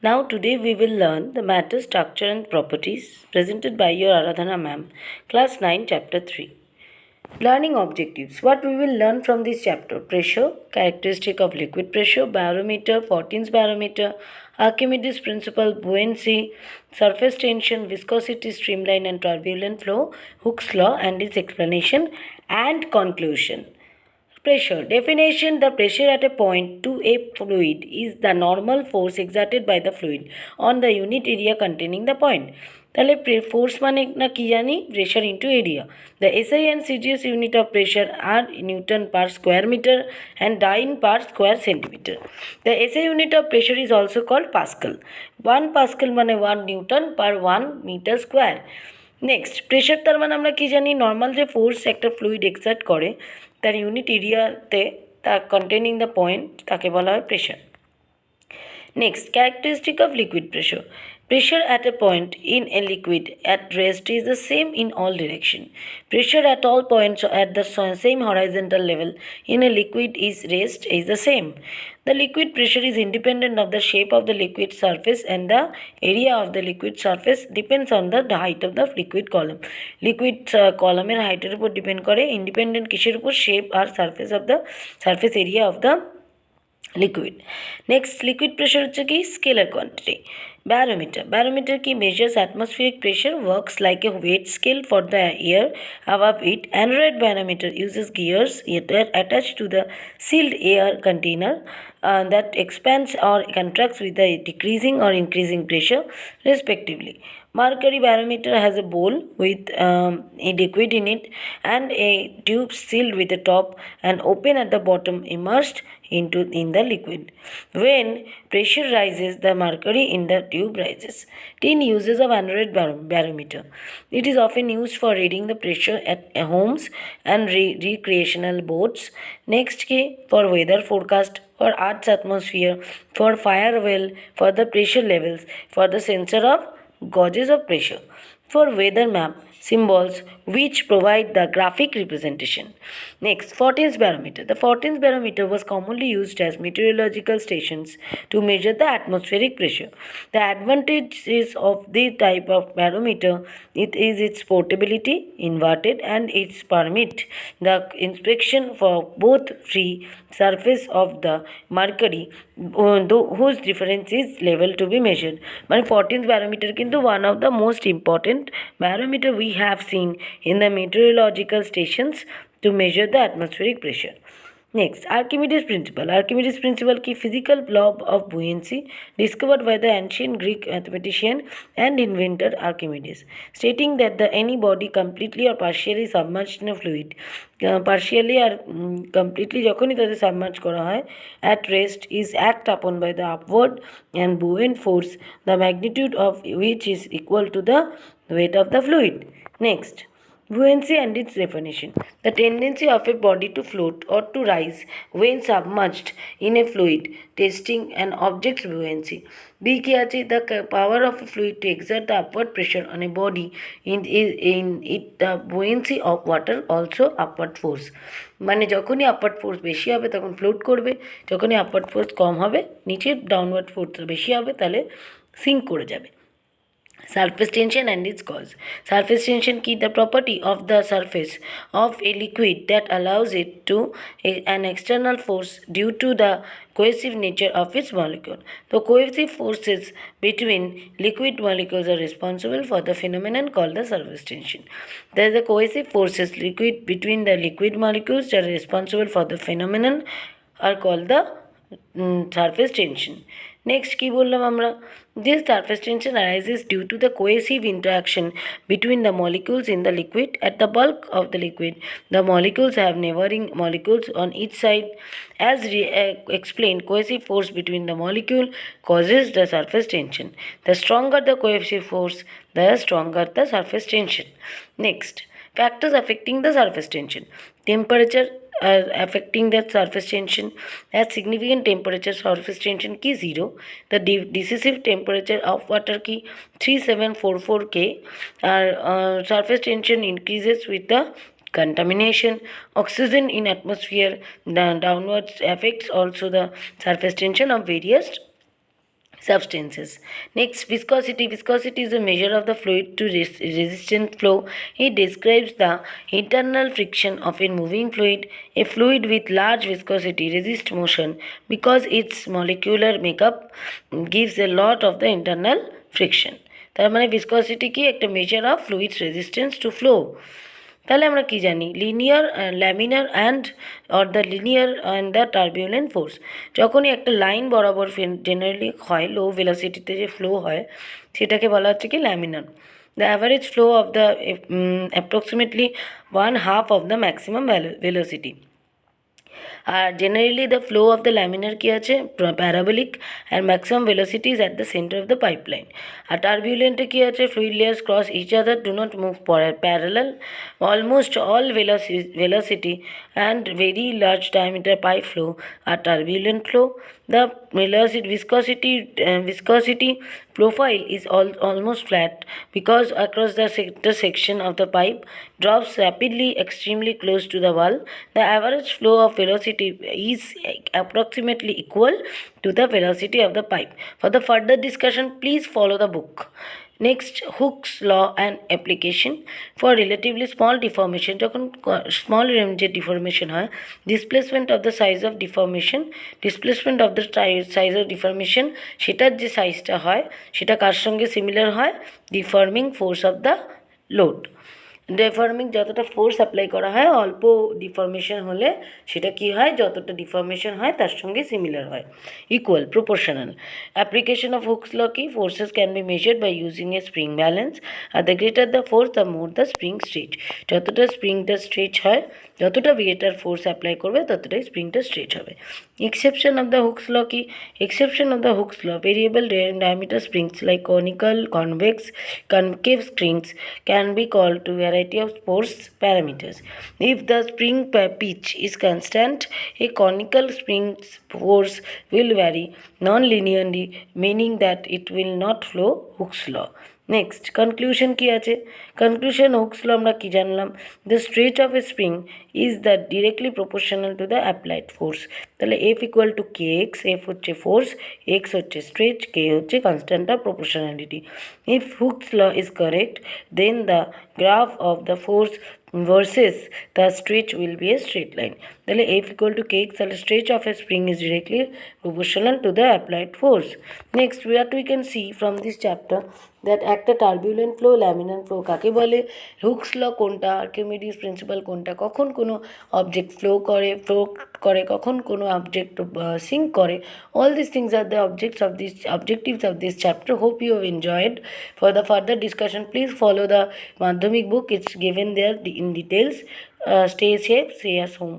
Now today we will learn the matter, structure and properties presented by your Aradhana ma'am, class 9 chapter 3. Learning objectives. What we will learn from this chapter: pressure, characteristic of liquid pressure, barometer, Fortin's barometer, Archimedes principle, buoyancy, surface tension, viscosity, streamline and turbulent flow, Hooke's law and its explanation and conclusion. Pressure. Definition: the pressure at a point to a fluid is the normal force exerted by the fluid on the unit area containing the point. তাহলে force মানে না কি জানি, pressure into area. The SI and CGS unit of pressure are newton per square metre and dyne per square centimetre. The SI unit of pressure is also called pascal. 1 pascal মানে 1 newton per 1 metre square. Next, pressure তার মানে আমরা কি জানি, normal যে force একটা fluid excerpt করে তার ইউনিট এরিয়াতে তা কন্টেনিং দ্য পয়েন্ট তাকে বলা হয় pressure. Next, characteristic of liquid pressure. Pressure at a point in a liquid at rest is the same in all direction. Pressure at all points at the same horizontal level in a liquid is rest is the same. The liquid pressure is independent of the shape of the liquid surface and the area of the liquid surface depends on the height of the liquid column. Liquid column এর height এর উপর depend করে, independent কিসের উপর, shape R surface of the surface area of the liquid. Next, liquid pressure হচ্ছে কি scalar quantity. Barometer কি measures atmospheric pressure, works like a weight scale for the air above it. Aneroid barometer uses gears attached to the sealed air container that expands or contracts with the decreasing or increasing pressure respectively. Mercury barometer has a bowl with a liquid in it and a tube sealed with the top and open at the bottom, immersed in the liquid. When pressure rises, the mercury in the tube rises. 10 uses of aneroid barometer. It is often used for reading the pressure at homes and recreational boats. Next, for weather forecast, for Earth's atmosphere, for fire well, for the pressure levels, for the sensor of gauges of pressure, for weather map, symbols which provide the graphic representation. Next, Fortin's barometer. The Fortin's barometer was commonly used as meteorological stations to measure the atmospheric pressure. The advantages of this type of barometer it is its portability, inverted, and its permit the inspection for both free surface of the mercury whose difference is level to be measured. মানে Fortin's barometer কিন্তু one of the most important barometer we have seen in the meteorological stations to measure the atmospheric pressure. Next, Archimedes principle. Archimedes principle की physical law of buoyancy discovered by the ancient Greek mathematician and inventor Archimedes, stating that the any body completely or partially submerged in a fluid, partially or completely যখনই তাদের submerge করা হয়, at rest is act upon by the upward and buoyant force, the magnitude of which is equal to the weight of the fluid. Next, buoyancy and its definition. The tendency of a body to float or to rise when submerged in a fluid, testing an object's buoyancy. B কি আছে, the power of a fluid to exert the upward pressure on a body in it the buoyancy of water also upward force. মানে যখনই upward force বেশি হবে তখন float করবে, যখনই upward force কম হবে, নিচে ডাউনওয়ার্ড ফোর্স বেশি হবে তাহলে সিঙ্ক করে যাবে। Surface tension and its cause. Surface tension key the property of the surface of a liquid that allows it to an external force due to the cohesive nature of its molecule. The cohesive forces between liquid molecules are responsible for the phenomenon called the surface tension. There the cohesive forces liquid between the liquid molecules that are responsible for the phenomenon are called the surface tension. Next কি বললাম আমরা, this surface tension arises due to the cohesive interaction between the molecules in the liquid. At the bulk of the liquid, the molecules have neighboring molecules on each side. As explained, cohesive force between the molecule causes the surface tension. The stronger the cohesive force, the stronger the surface tension. Next, factors affecting the surface tension. Temperature affecting the surface tension. At significant temperature, surface tension key 0. The decisive temperature of water key 3744 K. Surface tension increases with the contamination. Oxygen in atmosphere downwards affects also the surface tension of various substances. Next, viscosity. Viscosity is a measure of the fluid to resistant flow. It describes the internal friction of a moving fluid. A fluid with large viscosity resists motion because its molecular makeup gives a lot of the internal friction. তার মানে viscosity কি একটা measure of fluid's resistance to flow. তাহলে আমরা কি জানি linear laminar and or the linear and the turbulent force যখনই একটা লাইন বরাবর জেনারেলি হয় লো ভেলোসিটিতে যে ফ্লো হয় সেটাকে বলা হচ্ছে কি laminar the average flow of the approximately 1/2 of the maximum velocity আর generally the flow of the laminar কি আছে parabolic and maximum velocity is at the centre of the pipeline আর টার্বিউলেন্টে কি আছে fluid layers cross each other do not move parallel almost all velocity and very large diameter pipe flow are turbulent flow. The viscosity profile is almost flat because across the section of the pipe drops rapidly extremely close to the wall. The average flow of velocity is approximately equal to the velocity of the pipe. For the further discussion, please follow the book. Next, Hooke's law and application for relatively small deformation. যখন small range deformation হয় displacement of the size of deformation সেটার যে সাইজটা হয় সেটা কার সঙ্গে similar হয় deforming force of the load deforming যতটা ফোর্স অ্যাপ্লাই করা হয় অল্প ডিফর্মেশন হলে সেটা কি হয় যতটা ডিফর্মেশন হয় তার সঙ্গে সিমিলার হয় equal proportional application of Hooke's law কি forces can be measured by using a spring balance আর the greater the force the more the spring stretch যতটা স্প্রিংটা স্ট্রেচ হয় যতটা গ্রেটার ফোর্স অ্যাপ্লাই করবে ততটাই স্প্রিংটা স্ট্রেচ হবে exception of the Hooke's law কি exception of the Hooke's law variable diameter springs like conical convex concave springs can be called to variety of force parameters. If the spring pitch is constant, a conical spring's force will vary non-linearly, meaning that it will not follow Hooke's law. Next conclusion কী আছে conclusion Hooke's law আমরা কী জানলাম the stretch of a spring is the directly proportional to the applied force তাহলে F equal to K X F হচ্ছে force X হচ্ছে stretch K হচ্ছে constant of proportionality if Hooke's law is correct then the graph of the force versus the stretch will be a straight line. তাহলে F equal to kx তাহলে stretch of a spring is directly proportional to the applied force. Next, what we can see from this chapter that একটা turbulent flow, laminar flow কাকে বলে, hooks ল কোনটা, Archimedes principal কোনটা, কখন কোনো object flow করে কখন কোনো অবজেক্ট সিঙ্ক করে, all these things are the objectives of this chapter. Hope you have enjoyed. For the further discussion, please follow the Madhyamik book. It's given there in details. Stay safe, stay at home.